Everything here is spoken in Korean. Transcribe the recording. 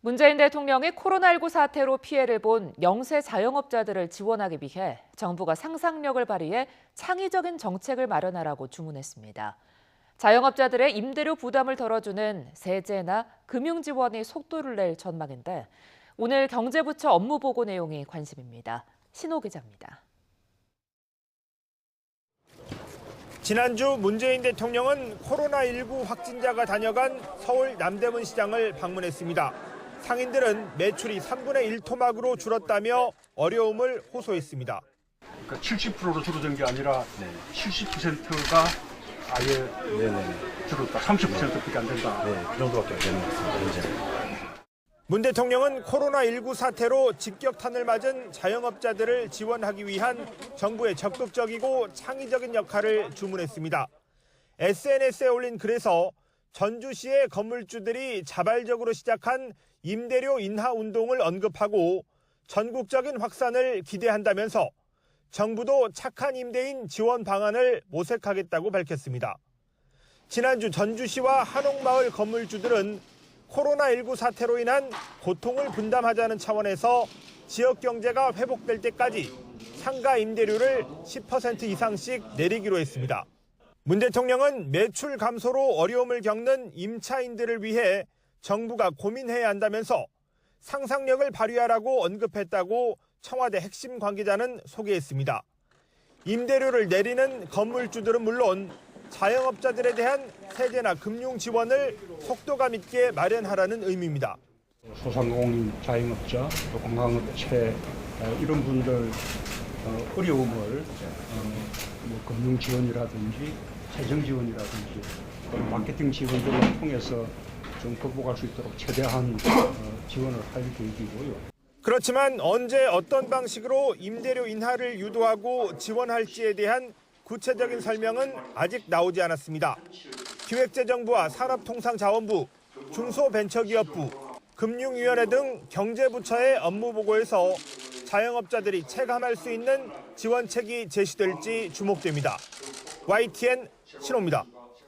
문재인 대통령이 코로나19 사태로 피해를 본 영세 자영업자들을 지원하기 위해 정부가 상상력을 발휘해 창의적인 정책을 마련하라고 주문했습니다. 자영업자들의 임대료 부담을 덜어주는 세제나 금융 지원이 속도를 낼 전망인데 오늘 경제부처 업무 보고 내용이 관심입니다. 신호 기자입니다. 지난주 문재인 대통령은 코로나19 확진자가 다녀간 서울 남대문 시장을 방문했습니다. 상인들은 매출이 3분의 1 토막으로 줄었다며 어려움을 호소했습니다. 그러니까 70%로 줄어든 게 아니라 70%가 아예 줄었다. 30%밖에 안 된다. 그 정도밖에 안 되는 것 같습니다. 현재. 문 대통령은 코로나19 사태로 직격탄을 맞은 자영업자들을 지원하기 위한 정부의 적극적이고 창의적인 역할을 주문했습니다. SNS에 올린 글에서 전주시의 건물주들이 자발적으로 시작한 임대료 인하 운동을 언급하고 전국적인 확산을 기대한다면서 정부도 착한 임대인 지원 방안을 모색하겠다고 밝혔습니다. 지난주 전주시와 한옥마을 건물주들은 코로나19 사태로 인한 고통을 분담하자는 차원에서 지역 경제가 회복될 때까지 상가 임대료를 10% 이상씩 내리기로 했습니다. 문 대통령은 매출 감소로 어려움을 겪는 임차인들을 위해 정부가 고민해야 한다면서 상상력을 발휘하라고 언급했다고 청와대 핵심 관계자는 소개했습니다. 임대료를 내리는 건물주들은 물론 자영업자들에 대한 세제나 금융 지원을 속도감 있게 마련하라는 의미입니다. 소상공인 자영업자, 또 관광업체 이런 분들 어려움을 금융 지원이라든지 재정 지원이라든지 마케팅 지원들을 통해서 좀 극복할 수 있도록 최대한 지원을 할 계획이고요. 그렇지만 언제 어떤 방식으로 임대료 인하를 유도하고 지원할지에 대한 구체적인 설명은 아직 나오지 않았습니다. 기획재정부와 산업통상자원부, 중소벤처기업부, 금융위원회 등 경제부처의 업무보고에서 자영업자들이 체감할 수 있는 지원책이 제시될지 주목됩니다. YTN 신호입니다.